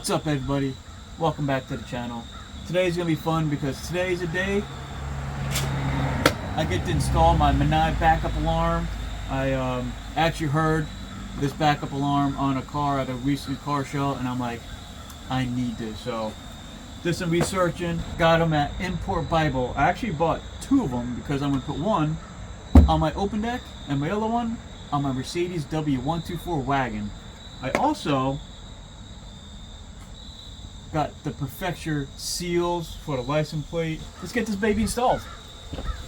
What's up, everybody? Welcome back to the channel. Today's gonna be fun because today's a day I get to install my Mienai backup alarm. I actually heard this backup alarm on a car at a recent car show, and I'm like, I need this. So did some researching, got them at Import Bible. I actually bought two of them because I'm gonna put one on my open deck and my other one on my Mercedes W124 wagon. I also got the Prefecture seals for the license plate. Let's get this baby installed.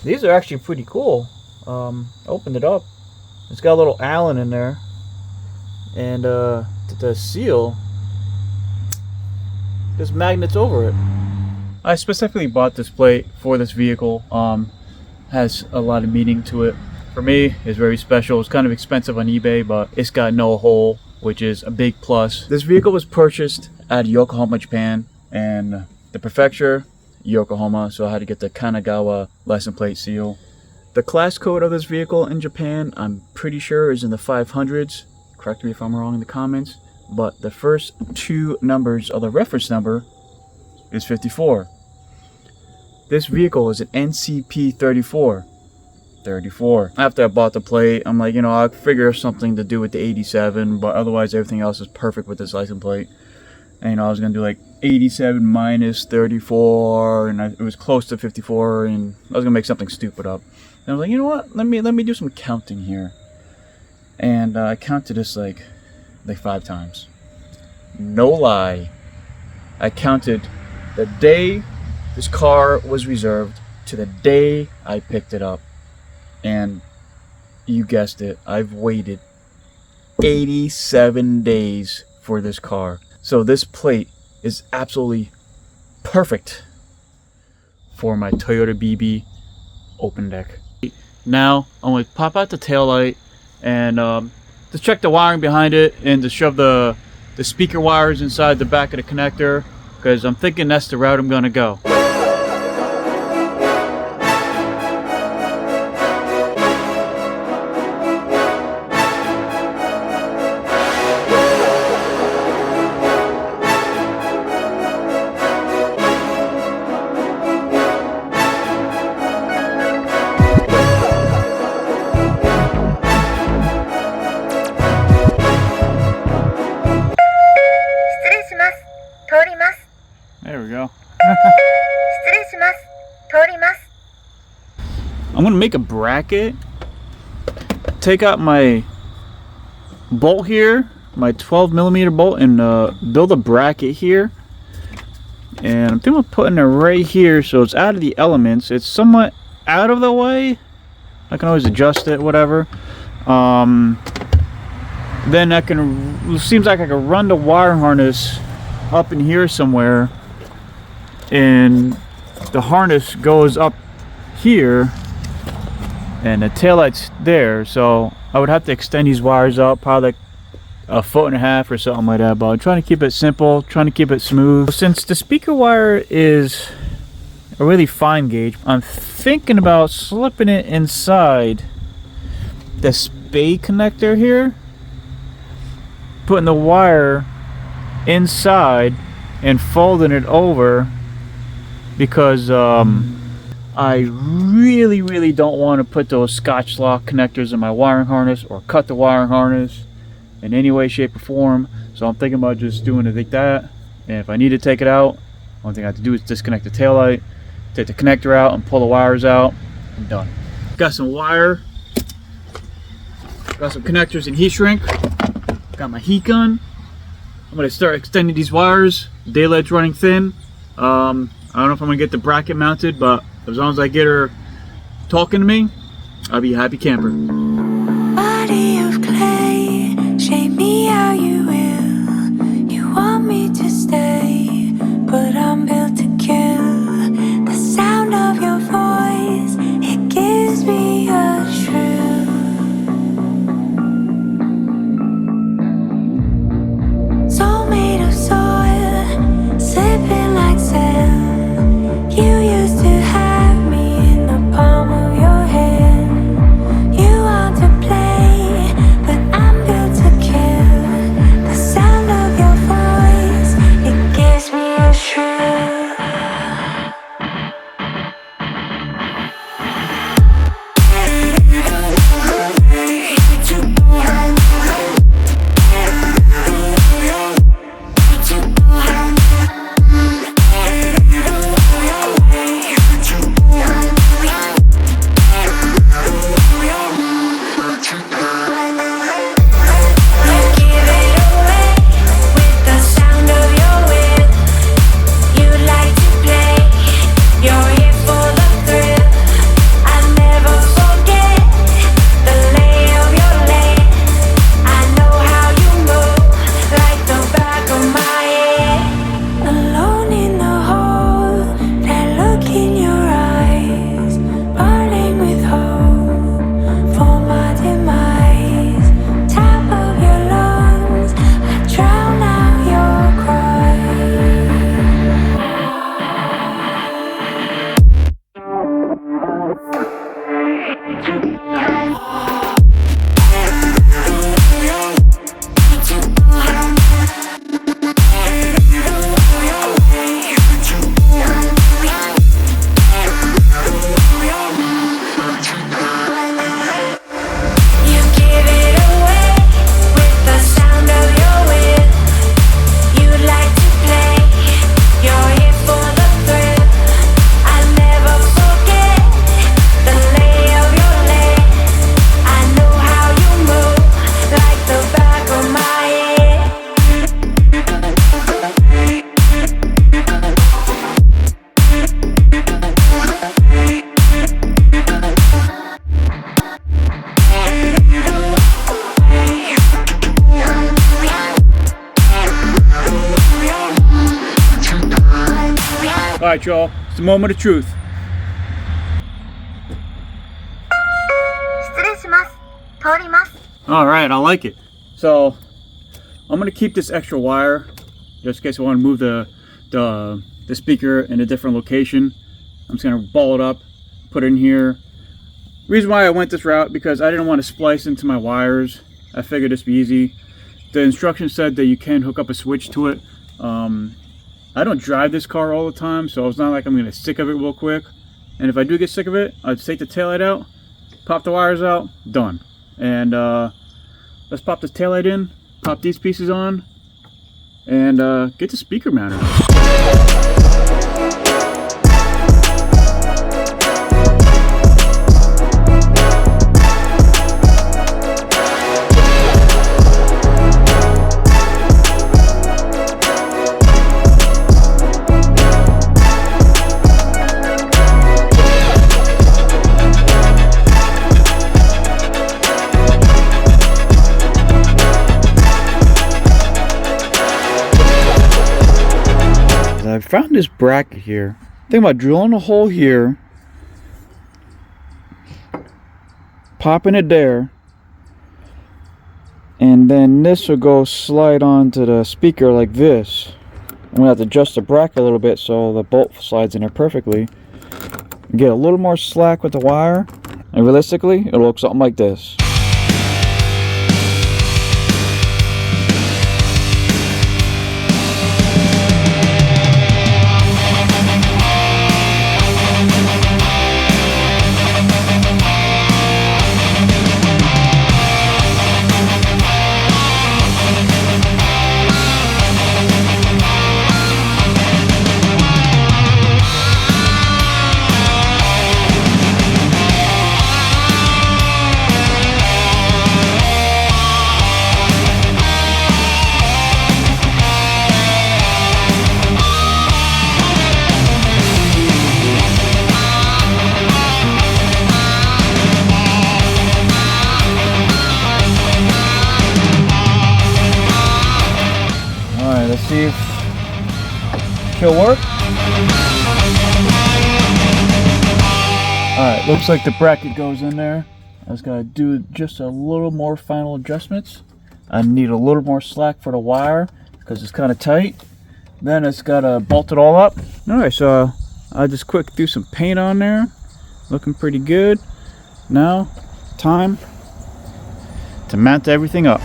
These are actually pretty cool. Opened it up. It's got a little Allen in there, and the seal just magnets over it. I specifically bought this plate for this vehicle. Has a lot of meaning to it. For me, it's very special. It's kind of expensive on eBay, but it's got no hole, which is a big plus. This vehicle was purchased at Yokohama, Japan, and the Prefecture, Yokohama, so I had to get the Kanagawa license plate seal. The class code of this vehicle in Japan, I'm pretty sure, is in the 500s. Correct me if I'm wrong in the comments, but the first two numbers of the reference number is 54. This vehicle is an NCP 34. After I bought the plate, I'm like, I'll figure something to do with the 87, but otherwise everything else is perfect with this license plate. And I was gonna do like 87 minus 34, and it was close to 54, and I was gonna make something stupid up. And I was like, you know what? Let me do some counting here. And I counted this like 5 times. No lie. I counted the day this car was reserved to the day I picked it up. And you guessed it, I've waited 87 days for this car. So this plate is absolutely perfect for my Toyota BB open deck. Now I'm going to pop out the taillight and to check the wiring behind it, and to shove the speaker wires inside the back of the connector, because I'm thinking that's the route I'm going to go. There we go. I'm gonna make a bracket, take out my bolt here, my 12mm bolt, and build a bracket here. And I'm thinking of putting it right here so it's out of the elements. It's somewhat out of the way. I can always adjust it, whatever. Then it seems like I can run the wire harness up in here somewhere, and the harness goes up here and the taillight's there, so I would have to extend these wires out probably like 1.5 feet or something like that, but I'm trying to keep it simple, trying to keep it smooth. Since the speaker wire is a really fine gauge, I'm thinking about slipping it inside the spade connector here, putting the wire inside and folding it over, because I really don't want to put those Scotch lock connectors in my wiring harness or cut the wiring harness in any way, shape, or form. So I'm thinking about just doing it like that, and if I need to take it out, only thing I have to do is disconnect the taillight, take the connector out, and pull the wires out. I'm done. Got some wire, got some connectors and heat shrink, got my heat gun. I'm going to start extending these wires. Daylight's running thin. I don't know if I'm going to get the bracket mounted, but as long as I get her talking to me, I'll be a happy camper. Body of clay, shape me how you will. You want me to stay, but I'm built to kill. The sound of your voice, it gives me a shrill. Soul made of soil, slipping like sand. You used to have me in the palm of your hand. You are Alright, y'all. It's the moment of truth. Alright, I like it. So, I'm going to keep this extra wire just in case I want to move the speaker in a different location. I'm just going to ball it up, put it in here. Reason why I went this route, because I didn't want to splice into my wires. I figured this would be easy. The instructions said that you can hook up a switch to it. I don't drive this car all the time, so it's not like I'm going to get sick of it real quick. And if I do get sick of it, I'd take the taillight out, pop the wires out, done. And let's pop this taillight in, pop these pieces on, and get the speaker mounted. I found this bracket here. Think about drilling a hole here, popping it there, and then this will go slide onto the speaker like this. I'm gonna have to adjust the bracket a little bit so the bolt slides in there perfectly. Get a little more slack with the wire, and realistically, it'll look something like this. Let's see if she'll work. Alright, looks like the bracket goes in there. I just gotta do just a little more final adjustments. I need a little more slack for the wire because it's kind of tight. Then it's gotta bolt it all up. Alright, so I just quick threw some paint on there. Looking pretty good. Now, time to mount everything up.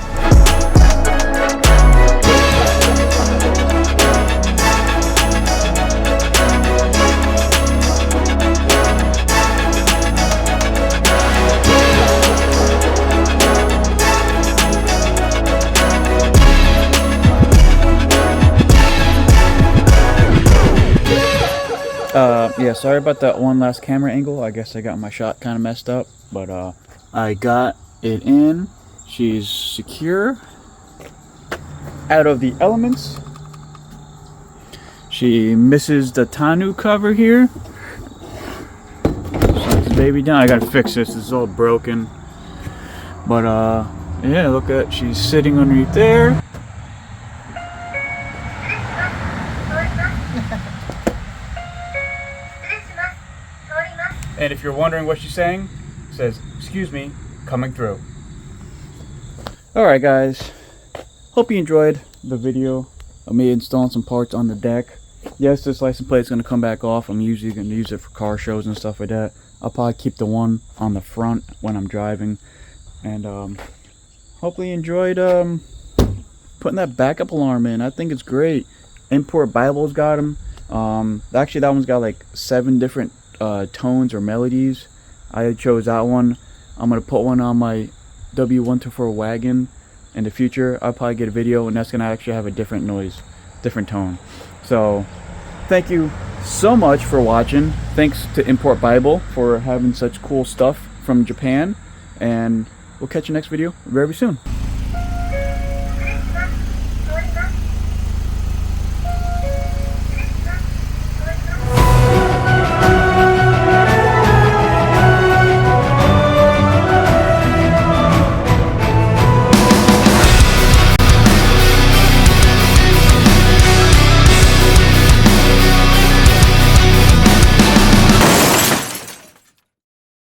Yeah, sorry about that one last camera angle. I guess I got my shot kind of messed up, but I got it in. She's secure, out of the elements. She misses the tonneau cover here. Sets the baby down. I gotta fix this. This is all broken. But yeah, look at, she's sitting underneath there. And if you're wondering what she's saying, it says, "Excuse me, coming through." Alright guys, hope you enjoyed the video of me installing some parts on the deck. Yes, this license plate is going to come back off. I'm usually going to use it for car shows and stuff like that. I'll probably keep the one on the front when I'm driving. And hopefully you enjoyed putting that backup alarm in. I think it's great. Import Bible's got them. Actually that one's got like 7 different tones or melodies. I chose that one. I'm gonna put one on my W124 wagon in the future. I'll probably get a video and that's gonna actually have a different noise, different tone. So thank you so much for watching. Thanks to Import Bible for having such cool stuff from Japan, and we'll catch you next video very soon.